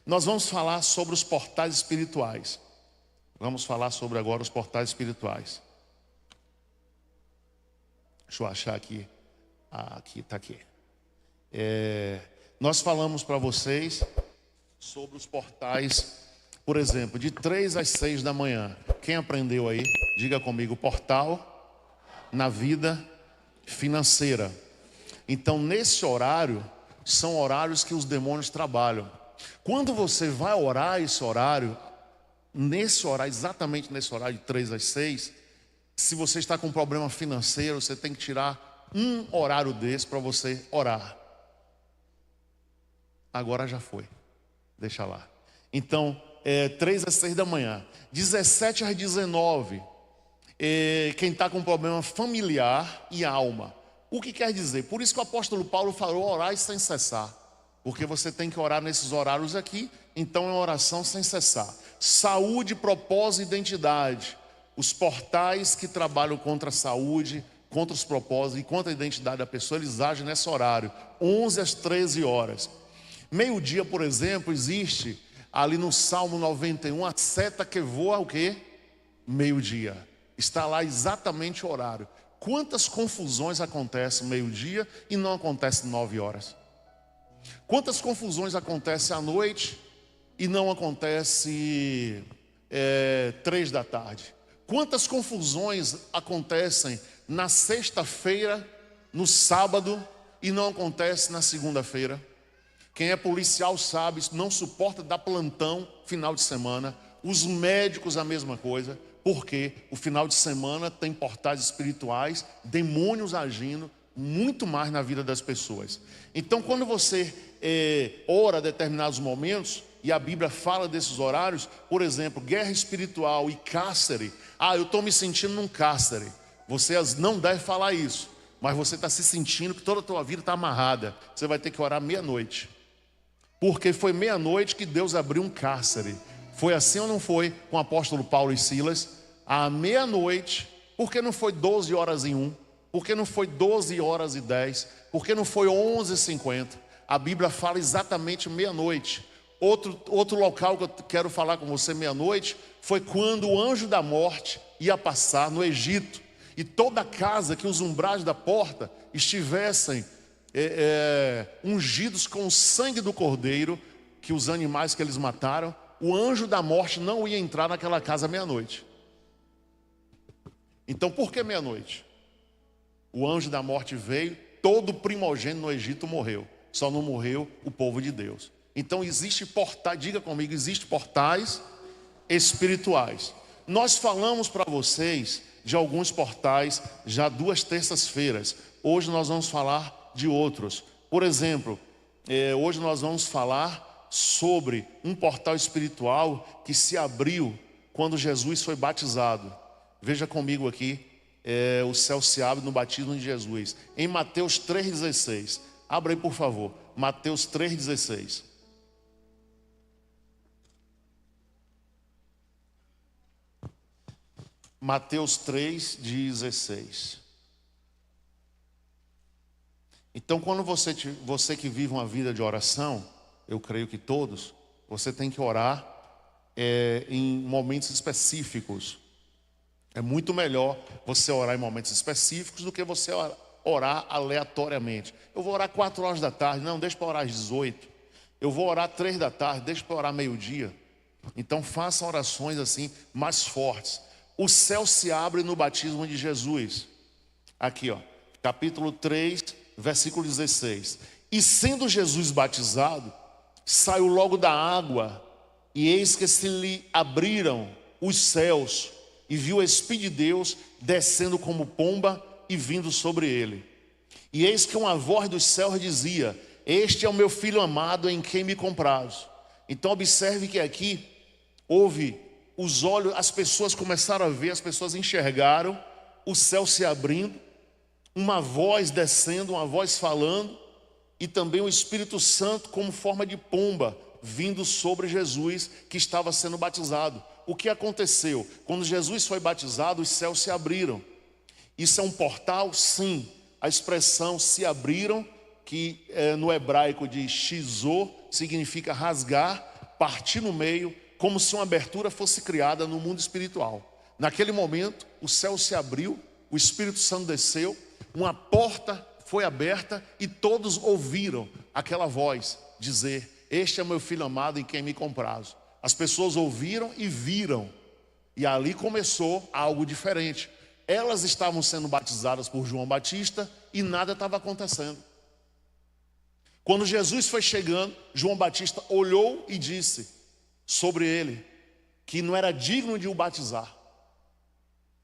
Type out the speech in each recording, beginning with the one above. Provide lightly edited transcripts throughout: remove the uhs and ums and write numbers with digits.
Nós vamos falar sobre os portais espirituais. Vamos falar sobre agora os portais espirituais. Deixa eu achar aqui. Aqui, está aqui. Nós falamos para vocês sobre os portais, por exemplo, de 3 às 6 da manhã. Quem aprendeu aí? Diga comigo, portal na vida financeira. Então, nesse horário, são horários que os demônios trabalham. Quando você vai orar esse horário, exatamente nesse horário de 3 às 6, se você está com um problema financeiro, você tem que tirar um horário desse para você orar. Agora já foi. Deixa lá. Então, 3 às 6 da manhã. 17 às 19. Quem está com problema familiar e alma. O que quer dizer? Por isso que o apóstolo Paulo falou orar sem cessar. Porque você tem que orar nesses horários aqui. Então é uma oração sem cessar. Saúde, propósito e identidade. Os portais que trabalham contra a saúde, contra os propósitos e contra a identidade da pessoa, eles agem nesse horário. 11 às 13 horas. Meio-dia, por exemplo, existe ali no Salmo 91, a seta que voa o quê? Meio-dia. Está lá exatamente o horário. Quantas confusões acontecem meio-dia e não acontecem 9 horas? Quantas confusões acontecem à noite e não acontece 3 da tarde? Quantas confusões acontecem na sexta-feira, no sábado e não acontece na segunda-feira? Quem é policial sabe, não suporta dar plantão final de semana. Os médicos a mesma coisa, porque o final de semana tem portais espirituais, demônios agindo muito mais na vida das pessoas. Então quando você ora a determinados momentos, e a Bíblia fala desses horários, por exemplo, guerra espiritual e cárcere. Eu estou me sentindo num cárcere. Você não deve falar isso, mas você está se sentindo que toda a tua vida está amarrada. Você vai ter que orar meia-noite. Porque foi meia-noite que Deus abriu um cárcere. Foi assim ou não foi com o apóstolo Paulo e Silas? À meia-noite. Por que não foi 12 horas em 1? Por que não foi 12 horas e 10? Por que não foi 11h50? A Bíblia fala exatamente meia-noite. Outro local que eu quero falar com você meia-noite foi quando o anjo da morte ia passar no Egito. E toda casa que os umbrais da porta estivessem ungidos com o sangue do cordeiro, que os animais que eles mataram, o anjo da morte não ia entrar naquela casa meia-noite. Então por que meia-noite? O anjo da morte veio, todo primogênito no Egito morreu. Só não morreu o povo de Deus. Então existe portais, diga comigo, existe portais espirituais. Nós falamos para vocês de alguns portais já 2 terças-feiras. Hoje nós vamos falar de outros. Por exemplo, hoje nós vamos falar sobre um portal espiritual que se abriu quando Jesus foi batizado. Veja comigo aqui, o céu se abre no batismo de Jesus. Em Mateus 3,16. Abra aí por favor, Mateus 3,16. Mateus 3,16. Então quando você que vive uma vida de oração, eu creio que todos, você tem que orar em momentos específicos. É muito melhor você orar em momentos específicos do que você orar aleatoriamente. Eu vou orar 4 horas da tarde, não, deixa para orar às 18. Eu vou orar 3 da tarde, deixa para orar meio-dia. Então façam orações assim mais fortes. O céu se abre no batismo de Jesus. Aqui capítulo 3, versículo 16. E sendo Jesus batizado, saiu logo da água, e eis que se lhe abriram os céus, e viu o Espírito de Deus descendo como pomba e vindo sobre ele. E eis que uma voz dos céus dizia: este é o meu filho amado, em quem me comprazo. Então observe que aqui houve os olhos, as pessoas começaram a ver, as pessoas enxergaram o céu se abrindo, uma voz descendo, uma voz falando, e também o Espírito Santo como forma de pomba vindo sobre Jesus que estava sendo batizado. O que aconteceu? Quando Jesus foi batizado, os céus se abriram. Isso é um portal? Sim. A expressão se abriram, que no hebraico de shizô, significa rasgar, partir no meio, como se uma abertura fosse criada no mundo espiritual. Naquele momento, o céu se abriu, o Espírito Santo desceu, uma porta foi aberta e todos ouviram aquela voz dizer: este é meu filho amado em quem me comprazo. As pessoas ouviram e viram, e ali começou algo diferente. Elas estavam sendo batizadas por João Batista e nada estava acontecendo. Quando Jesus foi chegando, João Batista olhou e disse sobre ele que não era digno de o batizar.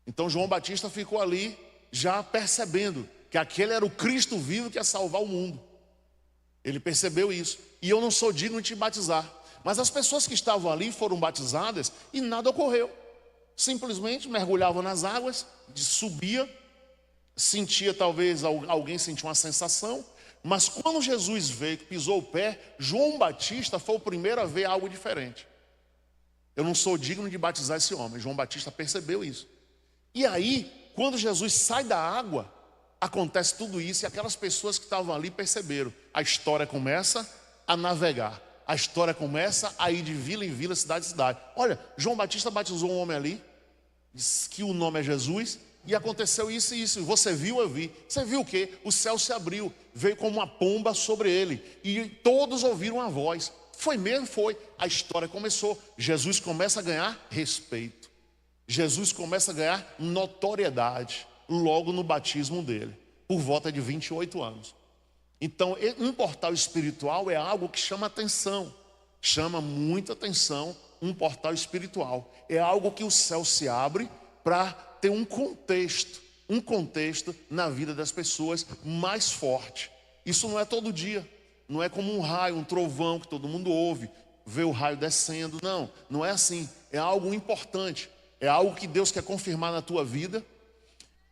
Então João Batista ficou ali já percebendo que aquele era o Cristo vivo que ia salvar o mundo. Ele percebeu isso. E eu não sou digno de te batizar. Mas as pessoas que estavam ali foram batizadas e nada ocorreu. Simplesmente mergulhavam nas águas, subia, sentia, talvez alguém sentia uma sensação. Mas quando Jesus veio, pisou o pé, João Batista foi o primeiro a ver algo diferente. Eu não sou digno de batizar esse homem. João Batista percebeu isso. E aí, quando Jesus sai da água, acontece tudo isso e aquelas pessoas que estavam ali perceberam. A história começa a navegar. A história começa a ir de vila em vila, cidade em cidade. Olha, João Batista batizou um homem ali, disse que o nome é Jesus, e aconteceu isso e isso. Você viu, eu vi. Você viu o quê? O céu se abriu, veio como uma pomba sobre ele, e todos ouviram a voz. Foi mesmo? Foi. A história começou. Jesus começa a ganhar respeito. Jesus começa a ganhar notoriedade logo no batismo dele, por volta de 28 anos. Então, um portal espiritual é algo que chama atenção, chama muita atenção. Um portal espiritual é algo que o céu se abre para ter um contexto na vida das pessoas mais forte. Isso não é todo dia, não é como um raio, um trovão que todo mundo ouve, vê o raio descendo. Não, não é assim. É algo importante, é algo que Deus quer confirmar na tua vida,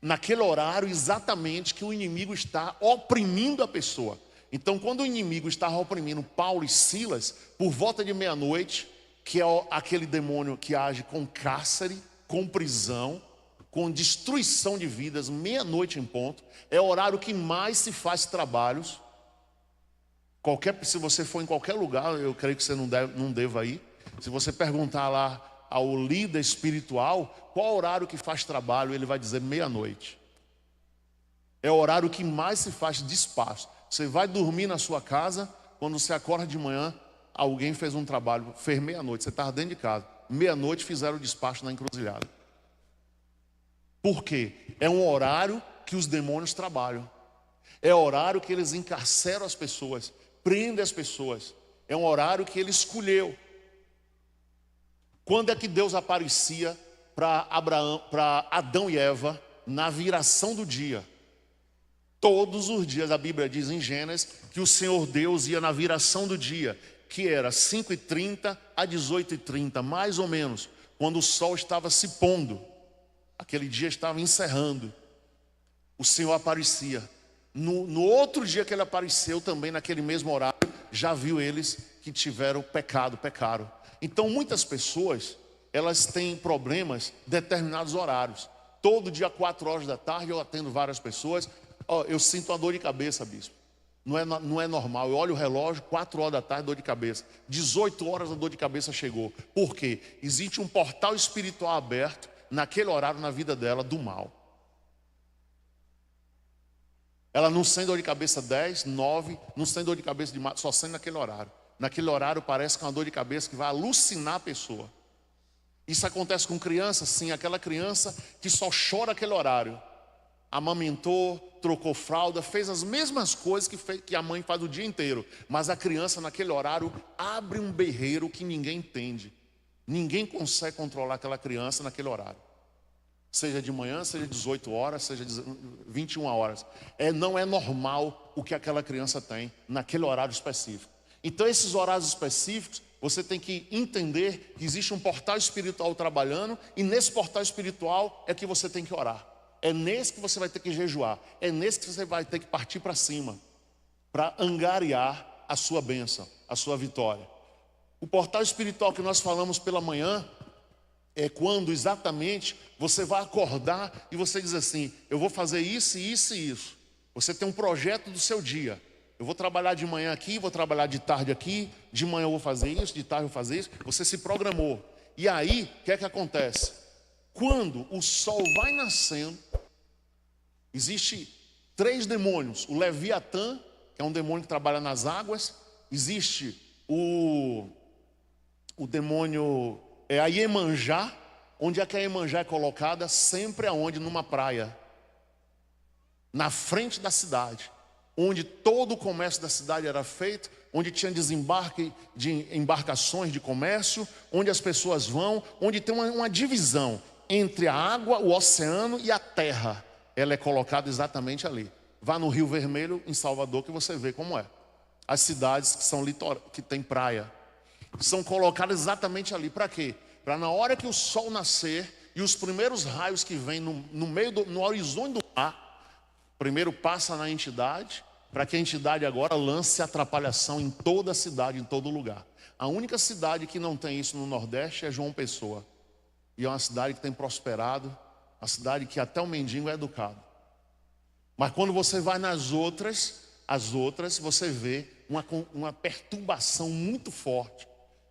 naquele horário exatamente que o inimigo está oprimindo a pessoa. Então, quando o inimigo estava oprimindo Paulo e Silas, por volta de meia-noite, que é aquele demônio que age com cárcere, com prisão, com destruição de vidas, meia-noite em ponto, é o horário que mais se faz trabalhos. Se você for em qualquer lugar, eu creio que você não deva ir. Se você perguntar lá ao líder espiritual qual horário que faz trabalho, ele vai dizer meia-noite. É o horário que mais se faz despacho. Você vai dormir na sua casa, quando você acorda de manhã, alguém fez um trabalho, fez meia-noite, você estava dentro de casa, meia-noite fizeram o despacho na encruzilhada. Por quê? É um horário que os demônios trabalham. É o horário que eles encarceram as pessoas, prendem as pessoas. É um horário que ele escolheu. Quando é que Deus aparecia para Adão e Eva? Na viração do dia. Todos os dias, a Bíblia diz em Gênesis que o Senhor Deus ia na viração do dia, que era 5h30 a 18h30, mais ou menos, quando o sol estava se pondo, aquele dia estava encerrando, o Senhor aparecia. No outro dia que ele apareceu, também naquele mesmo horário, já viu eles que tiveram pecaram. Então muitas pessoas, elas têm problemas em determinados horários. Todo dia 4 horas da tarde eu atendo várias pessoas. Eu sinto uma dor de cabeça, bispo. Não é normal. Eu olho o relógio, 4 horas da tarde, dor de cabeça. 18 horas a dor de cabeça chegou. Por quê? Existe um portal espiritual aberto naquele horário na vida dela do mal. Ela não sente dor de cabeça 10, 9, não sente dor de cabeça de só sente naquele horário. Naquele horário parece que é uma dor de cabeça que vai alucinar a pessoa. Isso acontece com criança? Sim, aquela criança que só chora aquele horário. Amamentou, trocou fralda, fez as mesmas coisas que a mãe faz o dia inteiro. Mas a criança naquele horário abre um berreiro que ninguém entende. Ninguém consegue controlar aquela criança naquele horário. Seja de manhã, seja 18 horas, seja 21 horas. Não é normal o que aquela criança tem naquele horário específico. Então esses horários específicos, você tem que entender que existe um portal espiritual trabalhando, e nesse portal espiritual é que você tem que orar. É nesse que você vai ter que jejuar. É nesse que você vai ter que partir para cima, para angariar a sua bênção, a sua vitória. O portal espiritual que nós falamos pela manhã é quando exatamente você vai acordar e você diz assim: eu vou fazer isso, isso e isso. Você tem um projeto do seu dia. Eu vou trabalhar de manhã aqui, vou trabalhar de tarde aqui, de manhã eu vou fazer isso, de tarde eu vou fazer isso. Você se programou. E aí, o que é que acontece? Quando o sol vai nascendo, existe 3 demônios. O Leviatã, que é um demônio que trabalha nas águas. Existe o demônio, a Iemanjá. Onde é que a Iemanjá é colocada? Sempre aonde? Numa praia. Na frente da cidade. Onde todo o comércio da cidade era feito. Onde tinha desembarque de embarcações de comércio. Onde as pessoas vão. Onde tem uma divisão entre a água, o oceano e a terra. Ela é colocada exatamente ali. Vá no Rio Vermelho, em Salvador, que você vê como é. As cidades que são que tem praia são colocadas exatamente ali. Para quê? Para na hora que o sol nascer e os primeiros raios que vêm no horizonte do mar, primeiro passa na entidade, para que a entidade agora lance atrapalhação em toda a cidade, em todo lugar. A única cidade que não tem isso no Nordeste é João Pessoa. E é uma cidade que tem prosperado, uma cidade que até o mendigo é educado. Mas quando você vai nas outras, você vê uma perturbação muito forte.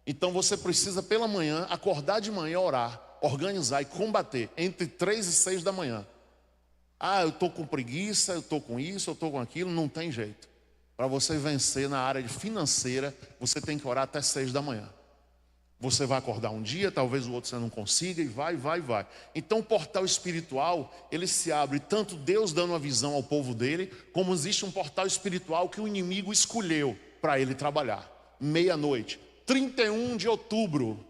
Então você precisa pela manhã, acordar de manhã, orar, organizar e combater entre 3 e 6 da manhã. Ah, eu estou com preguiça, eu estou com isso, eu estou com aquilo, não tem jeito. Para você vencer na área financeira, você tem que orar até 6 da manhã. Você vai acordar um dia, talvez o outro você não consiga, e vai. Então o portal espiritual, ele se abre, tanto Deus dando uma visão ao povo dele, como existe um portal espiritual que o inimigo escolheu para ele trabalhar. Meia-noite, 31 de outubro.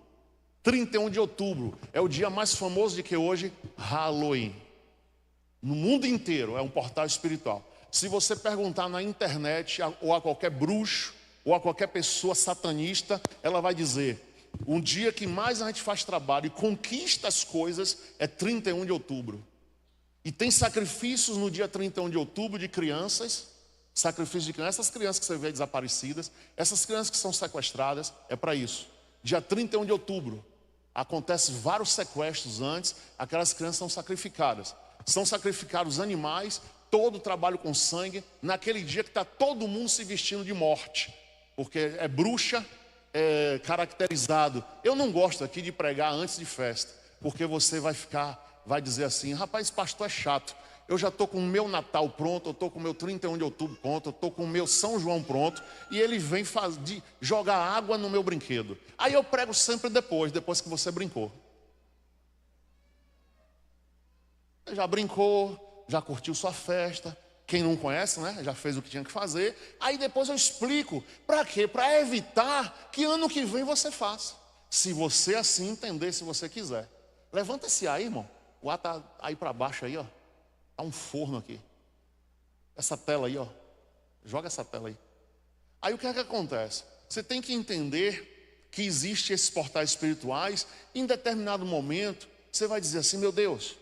31 de outubro é o dia mais famoso de que hoje? Halloween. No mundo inteiro é um portal espiritual. Se você perguntar na internet, ou a qualquer bruxo, ou a qualquer pessoa satanista, ela vai dizer: um dia que mais a gente faz trabalho e conquista as coisas é 31 de outubro. E tem sacrifícios no dia 31 de outubro de crianças. Sacrifício de crianças, essas crianças que você vê desaparecidas, essas crianças que são sequestradas, é para isso. Dia 31 de outubro, acontece vários sequestros antes, aquelas crianças são sacrificadas. São sacrificados animais, todo o trabalho com sangue, naquele dia que está todo mundo se vestindo de morte. Porque é bruxa, caracterizado. Eu não gosto aqui de pregar antes de festa, porque você vai dizer assim: rapaz, esse pastor é chato. Eu já estou com o meu Natal pronto, eu estou com o meu 31 de outubro pronto, eu estou com o meu São João pronto, e ele vem jogar água no meu brinquedo. Aí eu prego sempre depois que você brincou. Você já brincou, já curtiu sua festa. Quem não conhece, né? Já fez o que tinha que fazer. Aí depois eu explico. Para quê? Para evitar que ano que vem você faça. Se você assim entender, se você quiser. Levanta esse ar aí, irmão. O ar está aí para baixo aí, ó. Está um forno aqui. Essa tela aí, ó. Joga essa tela aí. Aí o que é que acontece? Você tem que entender que existem esses portais espirituais. Em determinado momento, você vai dizer assim: meu Deus,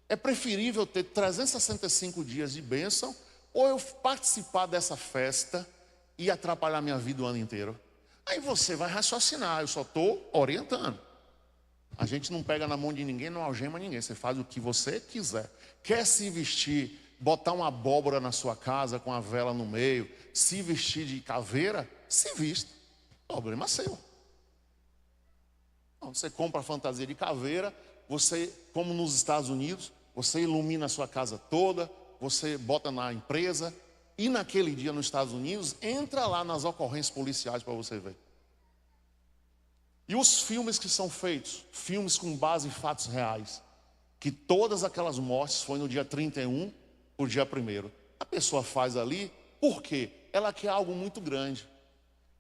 é preferível ter 365 dias de bênção, ou eu participar dessa festa e atrapalhar minha vida o ano inteiro? Aí você vai raciocinar. Eu só estou orientando. A gente não pega na mão de ninguém, não algema ninguém. Você faz o que você quiser. Quer se vestir, botar uma abóbora na sua casa com a vela no meio, se vestir de caveira, se vista. Problema seu. Você compra a fantasia de caveira, você, como nos Estados Unidos, você ilumina a sua casa toda, você bota na empresa, e naquele dia nos Estados Unidos, entra lá nas ocorrências policiais para você ver. E os filmes que são feitos, filmes com base em fatos reais, que todas aquelas mortes foi no dia 31 por dia 1º. A pessoa faz ali, por quê? Ela quer algo muito grande.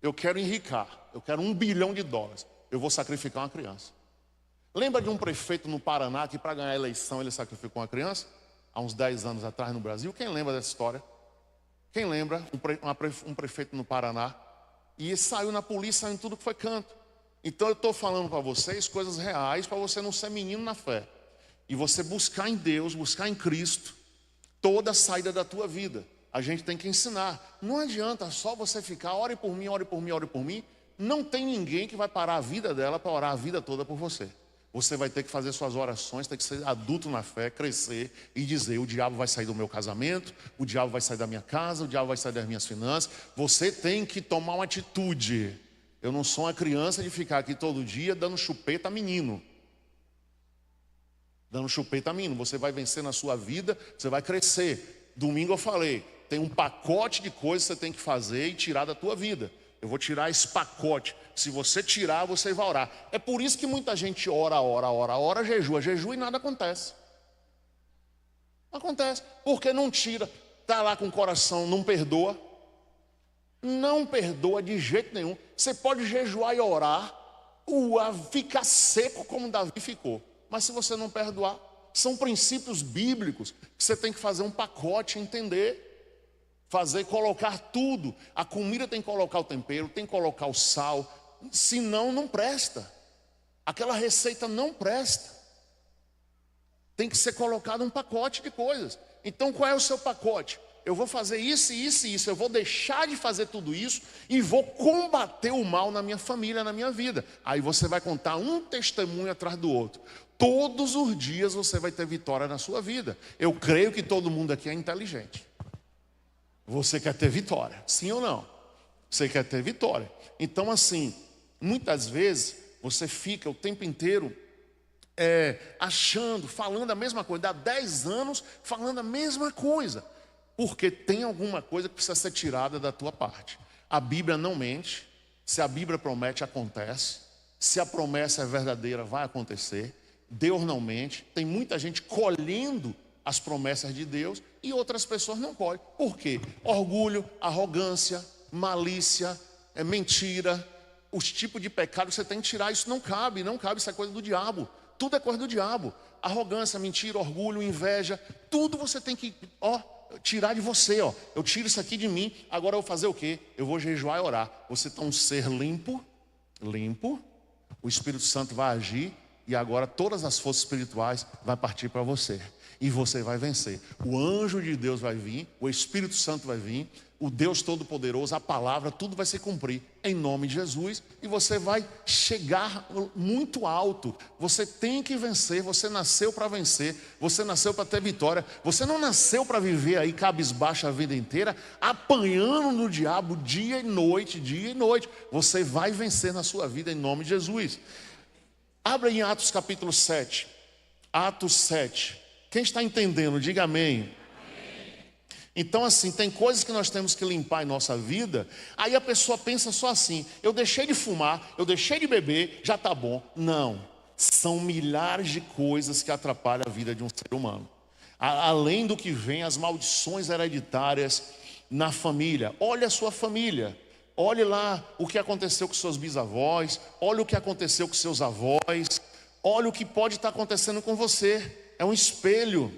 Eu quero enricar, eu quero $1 bilhão, eu vou sacrificar uma criança. Lembra de um prefeito no Paraná que para ganhar a eleição ele sacrificou uma criança? Há uns 10 anos atrás no Brasil. Quem lembra dessa história? Quem lembra? Um prefeito no Paraná. E saiu na polícia, saiu em tudo que foi canto. Então eu estou falando para vocês coisas reais, para você não ser menino na fé. E você buscar em Deus, buscar em Cristo, toda a saída da tua vida. A gente tem que ensinar. Não adianta só você ficar, ore por mim, ore por mim, ore por mim. Não tem ninguém que vai parar a vida dela para orar a vida toda por você. Você vai ter que fazer suas orações, ter que ser adulto na fé, crescer e dizer: o diabo vai sair do meu casamento, o diabo vai sair da minha casa, o diabo vai sair das minhas finanças. Você tem que tomar uma atitude. Eu não sou uma criança de ficar aqui todo dia dando chupeta a menino. Dando chupeta a menino. Você vai vencer na sua vida, você vai crescer. Domingo eu falei, tem um pacote de coisas que você tem que fazer e tirar da tua vida. Eu vou tirar esse pacote. Se você tirar, você vai orar. É por isso que muita gente ora, jejua e nada acontece. Não acontece. Porque não tira. Está lá com o coração, não perdoa. Não perdoa de jeito nenhum. Você pode jejuar e orar, ficar seco como Davi ficou. Mas se você não perdoar, são princípios bíblicos que você tem que fazer um pacote, entender. Colocar tudo. A comida tem que colocar o tempero, tem que colocar o sal. Senão não presta. Aquela receita não presta. Tem que ser colocado um pacote de coisas. Então qual é o seu pacote? Eu vou fazer isso, isso e isso. Eu vou deixar de fazer tudo isso e vou combater o mal na minha família, na minha vida. Aí você vai contar um testemunho atrás do outro. Todos os dias você vai ter vitória na sua vida. Eu creio que todo mundo aqui é inteligente. Você quer ter vitória, sim ou não? Você quer ter vitória. Então assim, muitas vezes você fica o tempo inteiro achando, falando a mesma coisa. Dá 10 anos falando a mesma coisa. Porque tem alguma coisa que precisa ser tirada da tua parte. A Bíblia não mente. Se a Bíblia promete, acontece. Se a promessa é verdadeira, vai acontecer. Deus não mente. Tem muita gente colhendo as promessas de Deus e outras pessoas não colhem. Por quê? Orgulho, arrogância, malícia, mentira. Os tipos de pecado que você tem que tirar. Isso não cabe, isso é coisa do diabo. Tudo é coisa do diabo. Arrogância, mentira, orgulho, inveja. Tudo você tem que tirar de você. Eu tiro isso aqui de mim. Agora eu vou fazer o quê? Eu vou jejuar e orar. Você está um ser limpo. O Espírito Santo vai agir. E agora todas as forças espirituais vão partir para você. E você vai vencer. O anjo de Deus vai vir, o Espírito Santo vai vir, o Deus Todo-Poderoso, a palavra, tudo vai se cumprir em nome de Jesus. E você vai chegar muito alto. Você tem que vencer, você nasceu para vencer, você nasceu para ter vitória. Você não nasceu para viver aí cabisbaixo a vida inteira, apanhando no diabo dia e noite. Você vai vencer na sua vida em nome de Jesus. Abra em Atos capítulo 7. Atos 7. Quem está entendendo, diga amém. Então assim, tem coisas que nós temos que limpar em nossa vida. Aí a pessoa pensa só assim: eu deixei de fumar, eu deixei de beber, já está bom. Não, são milhares de coisas que atrapalham a vida de um ser humano. Além do que vem as maldições hereditárias na família. Olha a sua família. Olhe lá o que aconteceu com seus bisavós. Olha o que aconteceu com seus avós. Olha o que pode estar acontecendo com você. É um espelho.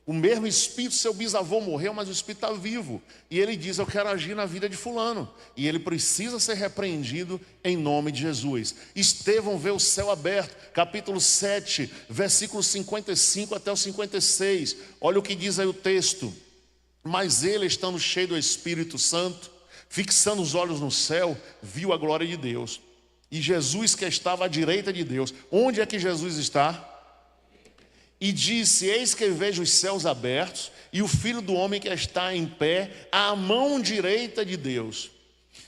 O mesmo espírito, seu bisavô morreu, mas o espírito está vivo. E ele diz: eu quero agir na vida de fulano. E ele precisa ser repreendido em nome de Jesus. Estevão vê o céu aberto. Capítulo 7, versículos 55 até o 56. Olha o que diz aí o texto. Mas ele, estando cheio do Espírito Santo, fixando os olhos no céu, viu a glória de Deus. E Jesus que estava à direita de Deus. Onde é que Jesus está? E disse: eis que vejo os céus abertos e o Filho do homem que está em pé à mão direita de Deus.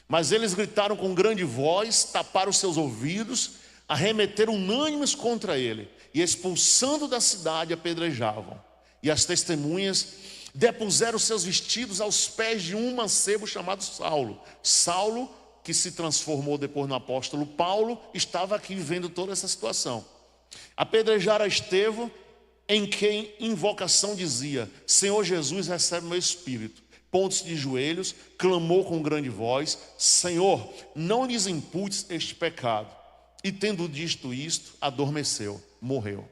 Mas eles gritaram com grande voz, taparam seus ouvidos, arremeteram unânimes contra ele e expulsando da cidade apedrejavam. E as testemunhas depuseram seus vestidos aos pés de um mancebo chamado Saulo. Saulo, que se transformou depois no apóstolo Paulo, estava aqui vendo toda essa situação. Apedrejaram a Estevão, em quem invocação dizia: Senhor Jesus, recebe meu espírito. Pondo-se de joelhos, clamou com grande voz: Senhor, não lhes imputes este pecado. E tendo dito isto, adormeceu, morreu.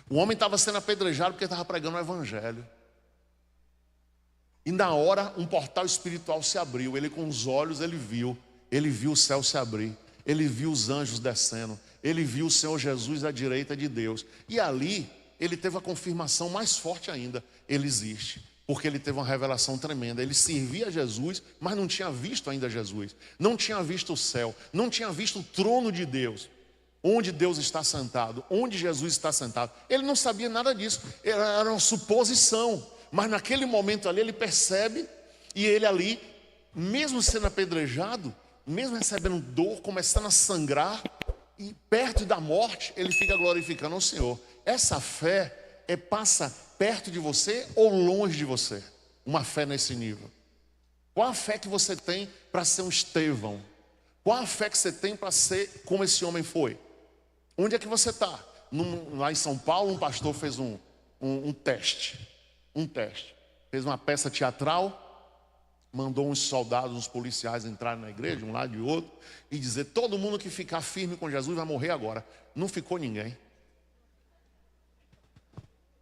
O homem estava sendo apedrejado porque estava pregando o evangelho. E na hora um portal espiritual se abriu. Ele com os olhos, ele viu o céu se abrir. Ele viu os anjos descendo. Ele viu o Senhor Jesus à direita de Deus. E ali ele teve a confirmação mais forte ainda: ele existe. Porque ele teve uma revelação tremenda. Ele servia a Jesus, mas não tinha visto ainda Jesus. Não tinha visto o céu. Não tinha visto o trono de Deus. onde Deus está sentado, onde Jesus está sentado. Ele não sabia nada disso, era uma suposição. Mas naquele momento ali ele percebe, e ele ali, mesmo sendo apedrejado, mesmo recebendo dor, começando a sangrar, e perto da morte, ele fica glorificando ao Senhor. Essa fé passa perto de você ou longe de você? Uma fé nesse nível. Qual a fé que você tem para ser um Estevão? Qual a fé que você tem para ser como esse homem foi? Onde é que você está? Lá em São Paulo, um pastor fez um teste. Fez uma peça teatral, mandou uns soldados, uns policiais entrarem na igreja, um lado e outro, e dizer: todo mundo que ficar firme com Jesus vai morrer agora. Não ficou ninguém.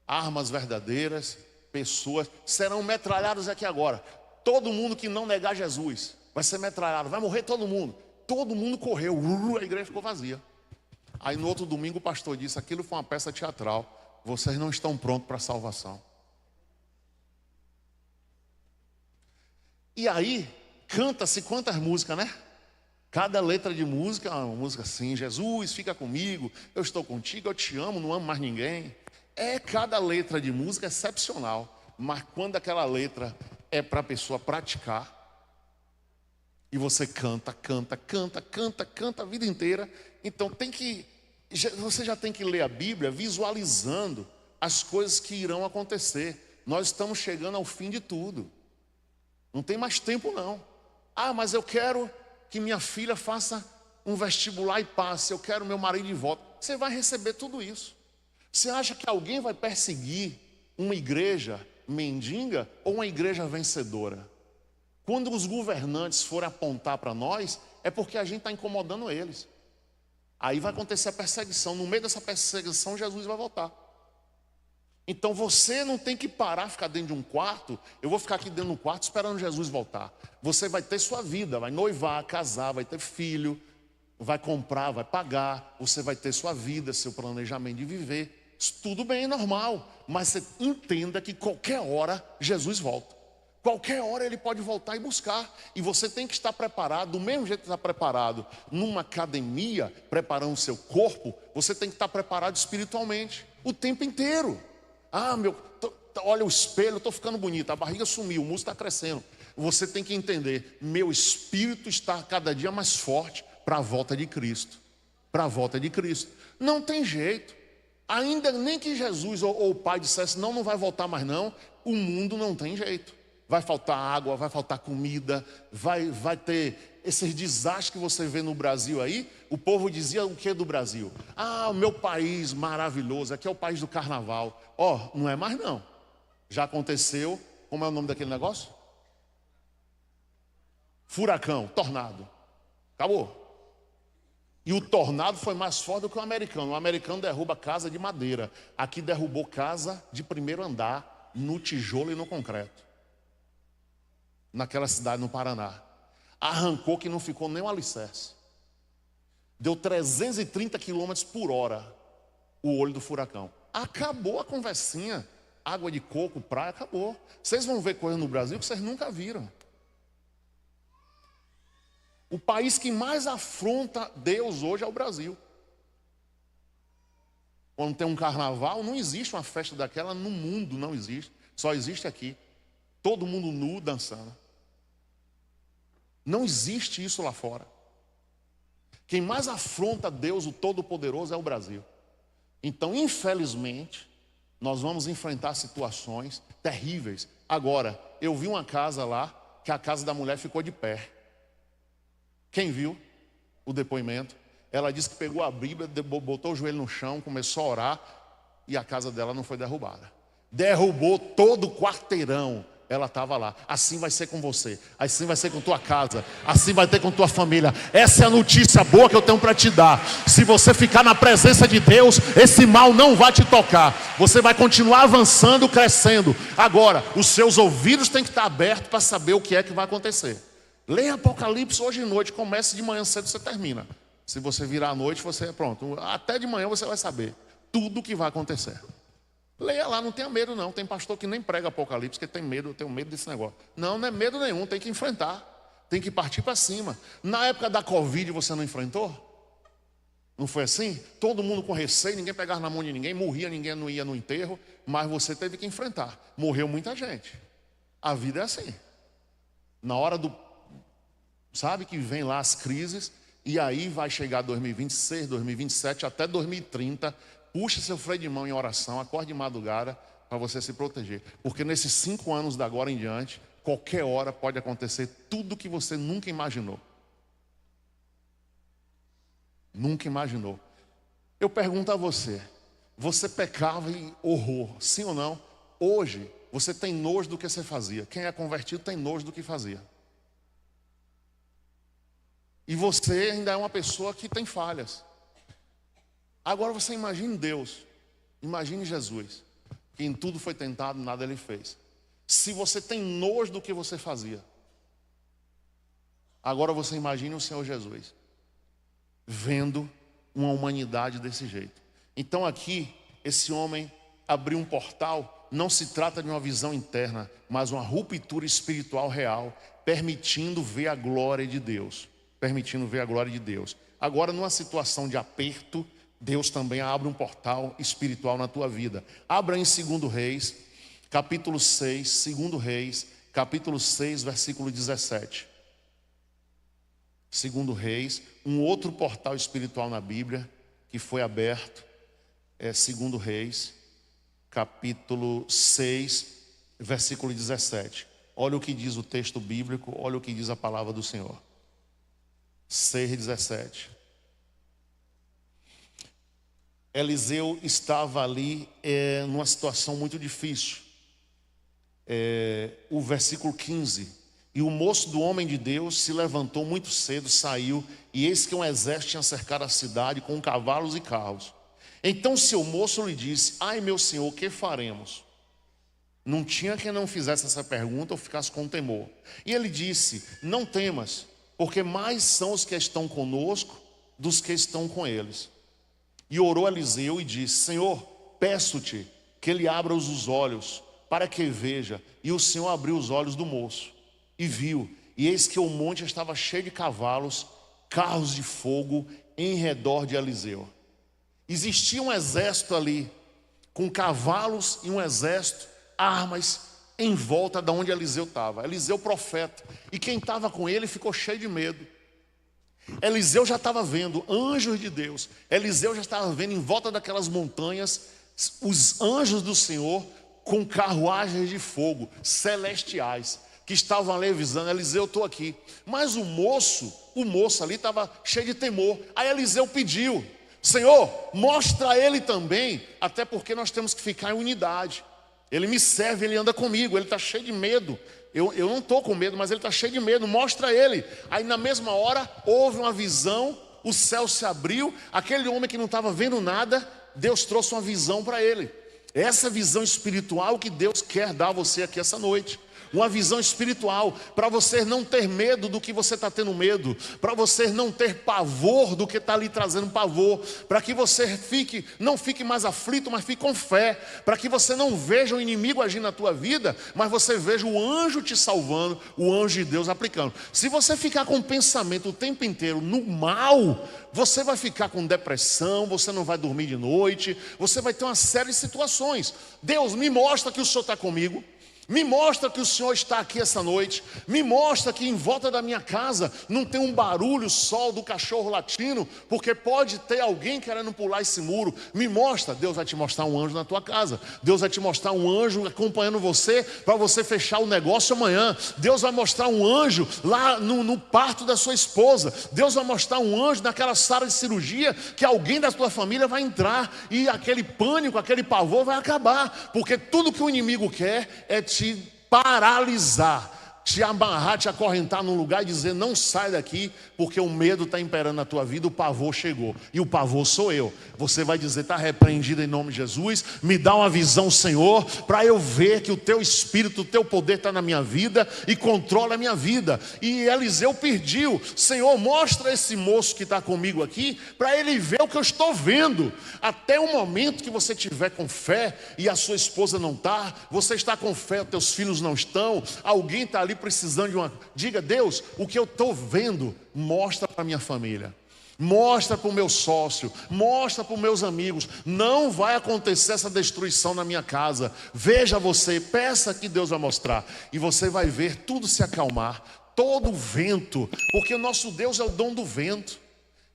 Armas verdadeiras, pessoas serão metralhadas aqui agora. Todo mundo que não negar Jesus vai ser metralhado, vai morrer todo mundo. Todo mundo correu, a igreja ficou vazia. Aí no outro domingo o pastor disse: aquilo foi uma peça teatral, vocês não estão prontos para a salvação. E aí, canta-se quantas músicas, né? Cada letra de música é uma música assim: Jesus, fica comigo, eu estou contigo, eu te amo, não amo mais ninguém. Cada letra de música é excepcional. Mas quando aquela letra é para a pessoa praticar, e você canta a vida inteira, então você já tem que ler a Bíblia visualizando as coisas que irão acontecer. Nós estamos chegando ao fim de tudo. Não tem mais tempo não. Mas eu quero que minha filha faça um vestibular e passe. Eu quero meu marido de volta. Você vai receber tudo isso. Você acha que alguém vai perseguir uma igreja mendiga ou uma igreja vencedora? Quando os governantes forem apontar para nós, é porque a gente está incomodando eles. Aí vai acontecer a perseguição. No meio dessa perseguição, Jesus vai voltar. Então você não tem que parar, ficar dentro de um quarto. Eu vou ficar aqui dentro de um quarto esperando Jesus voltar. Você vai ter sua vida, vai noivar, casar, vai ter filho, vai comprar, vai pagar. Você vai ter sua vida, seu planejamento de viver. Isso tudo bem, é normal. Mas você entenda que qualquer hora Jesus volta. Qualquer hora ele pode voltar e buscar. E você tem que estar preparado, do mesmo jeito que está preparado numa academia, preparando o seu corpo, você tem que estar preparado espiritualmente, o tempo inteiro. Olha o espelho, estou ficando bonito, a barriga sumiu, o músculo está crescendo. Você tem que entender, meu espírito está cada dia mais forte para a volta de Cristo. Para a volta de Cristo. Não tem jeito. Ainda nem que Jesus ou o Pai dissesse: não vai voltar mais não, o mundo não tem jeito. Vai faltar água, vai faltar comida, vai ter esses desastres que você vê no Brasil aí. O povo dizia o que do Brasil? O meu país maravilhoso, aqui é o país do carnaval. Não é mais não. Já aconteceu, como é o nome daquele negócio? Furacão, tornado. Acabou. E o tornado foi mais forte do que o americano. O americano derruba casa de madeira. Aqui derrubou casa de primeiro andar, no tijolo e no concreto. Naquela cidade no Paraná. Arrancou que não ficou nem um alicerce. Deu 330 km por hora o olho do furacão. Acabou a conversinha. Água de coco, praia, acabou. Vocês vão ver coisas no Brasil que vocês nunca viram. O país que mais afronta Deus hoje é o Brasil. Quando tem um carnaval, não existe uma festa daquela no mundo, não existe. Só existe aqui. Todo mundo nu dançando. Não existe isso lá fora. Quem mais afronta Deus, o Todo-Poderoso, é o Brasil. Então, infelizmente, nós vamos enfrentar situações terríveis. Agora, eu vi uma casa lá, que a casa da mulher ficou de pé. Quem viu o depoimento? Ela disse que pegou a Bíblia, botou o joelho no chão, começou a orar, e a casa dela não foi derrubada. Derrubou todo o quarteirão. Ela estava lá. Assim vai ser com você, assim vai ser com tua casa, assim vai ter com tua família. Essa é a notícia boa que eu tenho para te dar. Se você ficar na presença de Deus, esse mal não vai te tocar. Você vai continuar avançando, crescendo. Agora, os seus ouvidos têm que estar abertos para saber o que é que vai acontecer. Leia Apocalipse hoje de noite, comece de manhã cedo, você termina. Se você virar à noite, você é pronto. Até de manhã você vai saber tudo o que vai acontecer. Leia lá, não tenha medo não. Tem pastor que nem prega Apocalipse, que tem medo, eu tenho medo desse negócio. Não é medo nenhum, tem que enfrentar. Tem que partir para cima. Na época da Covid você não enfrentou? Não foi assim? Todo mundo com receio, ninguém pegava na mão de ninguém, morria, ninguém não ia no enterro, mas você teve que enfrentar. Morreu muita gente. A vida é assim. Na hora do... Sabe que vem lá as crises, e aí vai chegar 2026, 2027, até 2030. Puxa seu freio de mão em oração, acorde de madrugada para você se proteger. Porque nesses 5 anos da agora em diante, qualquer hora pode acontecer tudo que você nunca imaginou. Nunca imaginou. Eu pergunto a você, você pecava em horror, sim ou não? Hoje, você tem nojo do que você fazia. Quem é convertido tem nojo do que fazia. E você ainda é uma pessoa que tem falhas. Agora você imagine Deus, imagine Jesus, que em tudo foi tentado, nada ele fez. Se você tem nojo do que você fazia, agora você imagine o Senhor Jesus, vendo uma humanidade desse jeito. Então aqui, esse homem abriu um portal. Não se trata de uma visão interna, mas uma ruptura espiritual real, permitindo ver a glória de Deus. Permitindo ver a glória de Deus. Agora, numa situação de aperto, Deus também abre um portal espiritual na tua vida. Abra em 2 Reis, capítulo 6, 2 Reis, capítulo 6, versículo 17. 2 Reis, um outro portal espiritual na Bíblia que foi aberto, é 2 Reis, capítulo 6, versículo 17. Olha o que diz o texto bíblico, olha o que diz a palavra do Senhor. 6:17. Eliseu estava ali numa situação muito difícil. O versículo 15. E o moço do homem de Deus se levantou muito cedo, saiu, e eis que um exército tinha cercado a cidade com cavalos e carros. Então seu moço lhe disse: ai meu senhor, que faremos? Não tinha quem não fizesse essa pergunta ou ficasse com temor. E ele disse: não temas, porque mais são os que estão conosco dos que estão com eles. E orou Eliseu e disse: Senhor, peço-te que ele abra os olhos para que veja. E o Senhor abriu os olhos do moço e viu, e eis que o monte estava cheio de cavalos, carros de fogo em redor de Eliseu. Existia um exército ali, com cavalos e um exército, armas em volta de onde Eliseu estava. Eliseu profeta, e quem estava com ele ficou cheio de medo. Eliseu já estava vendo anjos de Deus. Eliseu já estava vendo em volta daquelas montanhas os anjos do Senhor com carruagens de fogo celestiais que estavam ali avisando: Eliseu, eu estou aqui. Mas o moço ali estava cheio de temor. Aí Eliseu pediu: Senhor, mostra a ele também, até porque nós temos que ficar em unidade. Ele me serve, ele anda comigo, ele está cheio de medo. Eu não estou com medo, mas ele está cheio de medo, mostra ele. Aí na mesma hora houve uma visão, o céu se abriu. Aquele homem que não estava vendo nada, Deus trouxe uma visão para ele. Essa visão espiritual que Deus quer dar a você aqui essa noite. Uma visão espiritual, para você não ter medo do que você está tendo medo, para você não ter pavor do que está ali trazendo pavor, para que você não fique mais aflito, mas fique com fé, para que você não veja o inimigo agir na tua vida, mas você veja o anjo te salvando, o anjo de Deus aplicando. Se você ficar com o pensamento o tempo inteiro no mal, você vai ficar com depressão, você não vai dormir de noite, você vai ter uma série de situações. Deus, me mostra que o Senhor está comigo. Me mostra que o Senhor está aqui essa noite. Me mostra que em volta da minha casa não tem um barulho só do cachorro latindo, porque pode ter alguém querendo pular esse muro. Me mostra. Deus vai te mostrar um anjo na tua casa. Deus vai te mostrar um anjo acompanhando você para você fechar o negócio amanhã. Deus vai mostrar um anjo lá no parto da sua esposa. Deus vai mostrar um anjo naquela sala de cirurgia que alguém da tua família vai entrar e aquele pânico, aquele pavor vai acabar, porque tudo que o inimigo quer é te paralisar, te amarrar, te acorrentar num lugar e dizer: não sai daqui, porque o medo está imperando na tua vida, o pavor chegou, e o pavor sou eu. Você vai dizer: está repreendido em nome de Jesus, me dá uma visão, Senhor, para eu ver que o teu espírito, o teu poder está na minha vida e controla a minha vida. E Eliseu pediu: Senhor, mostra esse moço que está comigo aqui, para ele ver o que eu estou vendo. Até o momento que você tiver com fé e a sua esposa não está, você está com fé, os teus filhos não estão, alguém está ali precisando de uma... Diga: Deus, o que eu estou vendo, mostra para minha família. Mostra para o meu sócio, mostra para os meus amigos, não vai acontecer essa destruição na minha casa. Veja você, peça que Deus vai mostrar, e você vai ver tudo se acalmar, todo o vento, porque o nosso Deus é o dom do vento.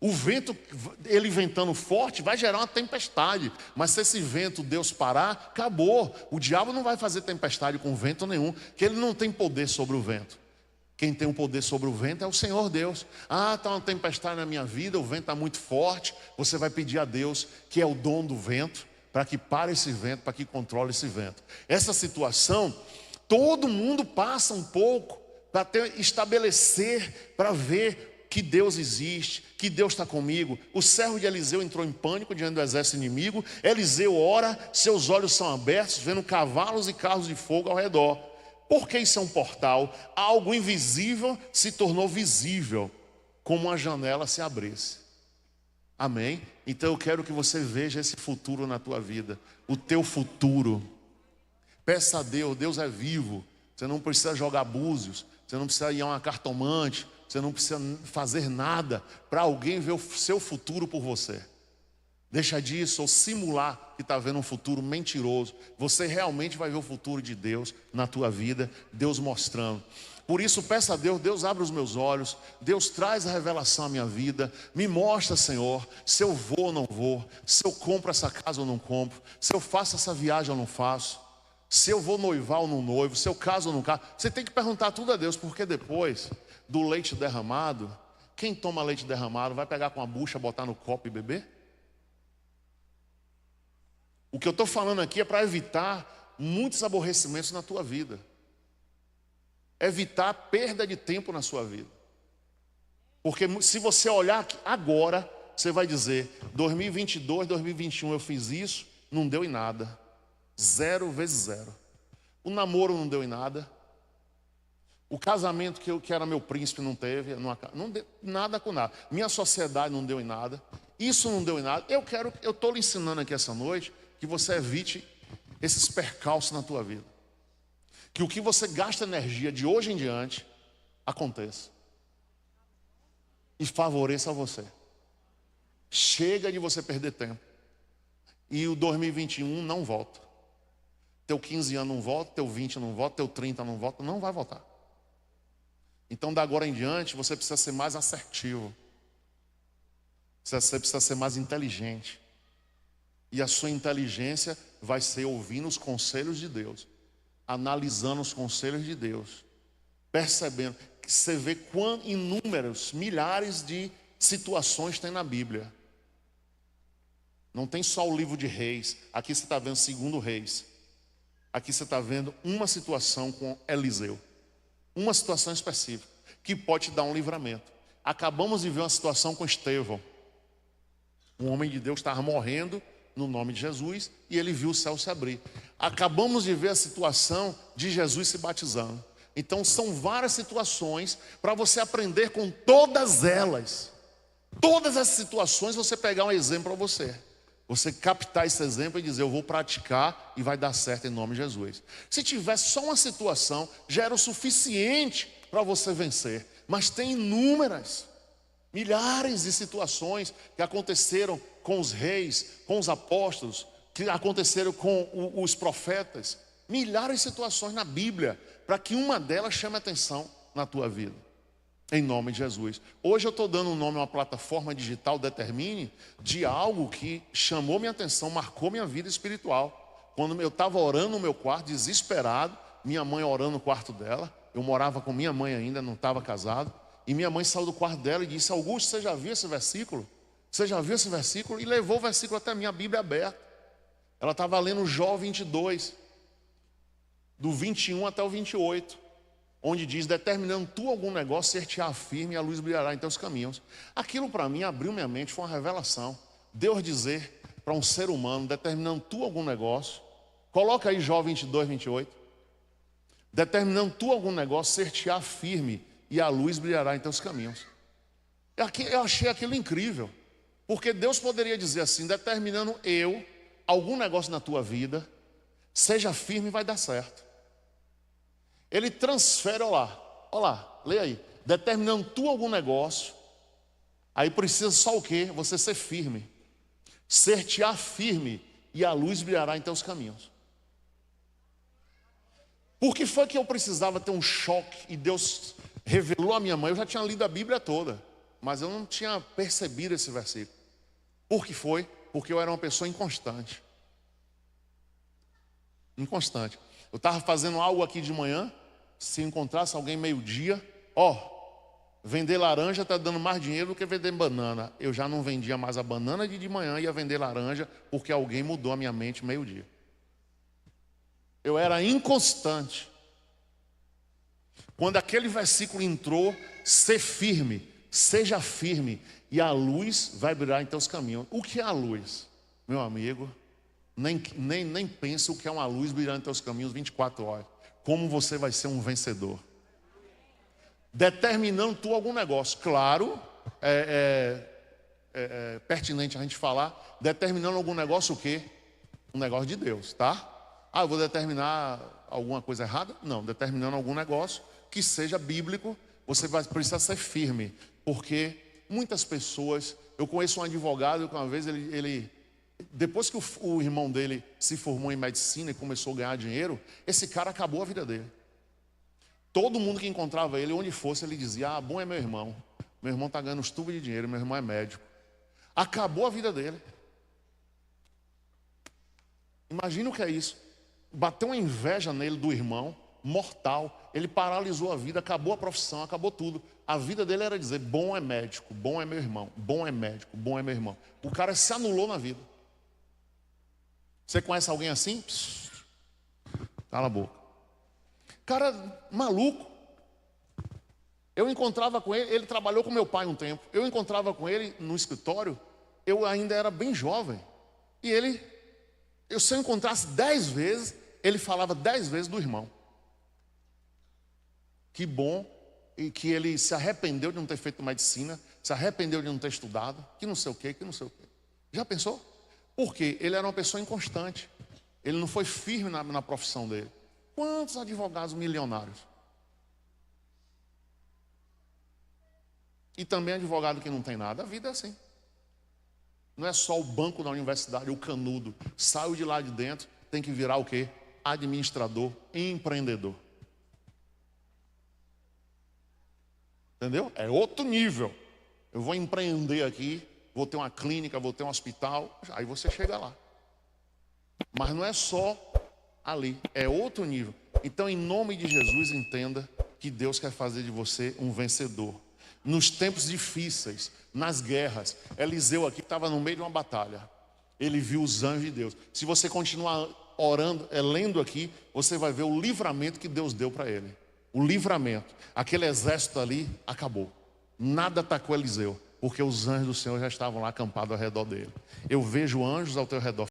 O vento, ele ventando forte, vai gerar uma tempestade, mas se esse vento Deus parar, acabou. O diabo não vai fazer tempestade com vento nenhum, que ele não tem poder sobre o vento. Quem tem o poder sobre o vento é o Senhor Deus. Está uma tempestade na minha vida, o vento está muito forte. Você vai pedir a Deus, que é o dom do vento, para que pare esse vento, para que controle esse vento. Essa situação, todo mundo passa um pouco para estabelecer, para ver que Deus existe, que Deus está comigo. O servo de Eliseu entrou em pânico diante do exército inimigo. Eliseu ora, seus olhos são abertos, vendo cavalos e carros de fogo ao redor. Porque isso é um portal, algo invisível se tornou visível, como uma janela se abrisse. Amém? Então eu quero que você veja esse futuro na tua vida, o teu futuro. Peça a Deus, Deus é vivo. Você não precisa jogar búzios, você não precisa ir a uma cartomante, você não precisa fazer nada para alguém ver o seu futuro por você. Deixa disso, ou simular que está vendo um futuro mentiroso. Você realmente vai ver o futuro de Deus na tua vida, Deus mostrando. Por isso, peça a Deus, Deus abre os meus olhos, Deus traz a revelação à minha vida. Me mostra, Senhor, se eu vou ou não vou, se eu compro essa casa ou não compro, se eu faço essa viagem ou não faço, se eu vou noivar ou não noivo, se eu caso ou não caso. Você tem que perguntar tudo a Deus, porque depois do leite derramado, quem toma leite derramado vai pegar com a bucha, botar no copo e beber? O que eu estou falando aqui é para evitar muitos aborrecimentos na tua vida. Evitar perda de tempo na sua vida. Porque se você olhar agora, você vai dizer, 2022, 2021 eu fiz isso, não deu em nada. 0 vezes 0. O namoro não deu em nada. O casamento que era meu príncipe não teve, não deu nada com nada. Minha sociedade não deu em nada. Isso não deu em nada. Eu estou lhe ensinando aqui essa noite que você evite esses percalços na tua vida. Que o que você gasta energia de hoje em diante aconteça. E favoreça você. Chega de você perder tempo. E o 2021 não volta. Teu 15 anos não volta, teu 20 não volta, teu 30 não volta, não vai voltar. Então, da agora em diante, você precisa ser mais assertivo. Você precisa ser mais inteligente. E a sua inteligência vai ser ouvindo os conselhos de Deus, analisando os conselhos de Deus, percebendo que você vê quão inúmeros, milhares de situações tem na Bíblia. Não tem só o livro de Reis. Aqui você está vendo 2 Reis. Aqui você está vendo uma situação com Eliseu. Uma situação específica que pode te dar um livramento. Acabamos de ver uma situação com Estevão. Um homem de Deus estava morrendo no nome de Jesus e ele viu o céu se abrir. Acabamos de ver a situação de Jesus se batizando. Então são várias situações para você aprender com todas elas. Todas as situações você pegar um exemplo para você. Você captar esse exemplo e dizer, eu vou praticar e vai dar certo em nome de Jesus. Se tiver só uma situação, já era o suficiente para você vencer. Mas tem inúmeras, milhares de situações que aconteceram com os reis, com os apóstolos, que aconteceram com os profetas. Milhares de situações na Bíblia, para que uma delas chame atenção na tua vida. Em nome de Jesus. Hoje eu estou dando um nome a uma plataforma digital, Determine, de algo que chamou minha atenção, marcou minha vida espiritual. Quando eu estava orando no meu quarto, desesperado, minha mãe orando no quarto dela, eu morava com minha mãe ainda, não estava casado, e minha mãe saiu do quarto dela e disse, Augusto, você já viu esse versículo? Você já viu esse versículo? E levou o versículo até mim, a Bíblia aberta. Ela estava lendo Jó 22, do 21 até o 28. Onde diz, determinando tu algum negócio, ser-te-á firme e a luz brilhará em teus caminhos. Aquilo para mim abriu minha mente, foi uma revelação. Deus dizer para um ser humano, determinando tu algum negócio, coloca aí Jó 22, 28. Determinando tu algum negócio, ser-te-á firme e a luz brilhará em teus caminhos. Eu achei aquilo incrível, porque Deus poderia dizer assim, determinando eu algum negócio na tua vida, seja firme e vai dar certo. Ele transfere, olha lá, leia aí. Determinando tu algum negócio. Aí precisa só o quê? Você ser firme. Ser-te-á firme, e a luz brilhará em teus caminhos. Por que foi que eu precisava ter um choque e Deus revelou à minha mãe? Eu já tinha lido a Bíblia toda, mas eu não tinha percebido esse versículo. Por que foi? Porque eu era uma pessoa inconstante. Inconstante. Eu estava fazendo algo aqui de manhã, se encontrasse alguém meio-dia, vender laranja está dando mais dinheiro do que vender banana. Eu já não vendia mais a banana de manhã, ia vender laranja, porque alguém mudou a minha mente meio-dia. Eu era inconstante. Quando aquele versículo entrou, ser firme, seja firme, e a luz vai brilhar em teus caminhos. O que é a luz? Meu amigo, nem pense o que é uma luz brilhando em teus caminhos 24 horas. Como você vai ser um vencedor. Determinando tu algum negócio. Claro, é pertinente a gente falar, determinando algum negócio o quê? Um negócio de Deus, tá? Eu vou determinar alguma coisa errada? Não, determinando algum negócio que seja bíblico, você vai precisar ser firme, porque muitas pessoas, eu conheço um advogado que uma vez depois que o irmão dele se formou em medicina e começou a ganhar dinheiro, esse cara acabou a vida dele. Todo mundo que encontrava ele, onde fosse, ele dizia: bom é meu irmão está ganhando uns tubos de dinheiro, meu irmão é médico. Acabou a vida dele. Imagina o que é isso. Bateu uma inveja nele do irmão, mortal. Ele paralisou a vida, acabou a profissão, acabou tudo. A vida dele era dizer: bom é médico, bom é meu irmão, bom é médico, bom é meu irmão. O cara se anulou na vida. Você conhece alguém assim? Cala a boca. Cara maluco. Eu encontrava com ele trabalhou com meu pai um tempo. Eu encontrava com ele no escritório, eu ainda era bem jovem. E se eu encontrasse 10 vezes, ele falava 10 vezes do irmão. Que bom, e que ele se arrependeu de não ter feito medicina, se arrependeu de não ter estudado, que não sei o quê, que não sei o quê. Já pensou? Porque ele era uma pessoa inconstante. Ele não foi firme na profissão dele. Quantos advogados milionários? E também advogado que não tem nada. A vida é assim. Não é só o banco da universidade, o canudo. Saiu de lá de dentro, tem que virar o quê? Administrador, empreendedor. Entendeu? É outro nível. Eu vou empreender aqui, vou ter uma clínica, vou ter um hospital, aí você chega lá. Mas não é só ali, é outro nível. Então, em nome de Jesus, entenda que Deus quer fazer de você um vencedor. Nos tempos difíceis, nas guerras, Eliseu aqui estava no meio de uma batalha. Ele viu os anjos de Deus. Se você continuar orando, lendo aqui, você vai ver o livramento que Deus deu para ele. O livramento. Aquele exército ali acabou. Nada atacou Eliseu, porque os anjos do Senhor já estavam lá acampados ao redor dele. Eu vejo anjos ao teu redor.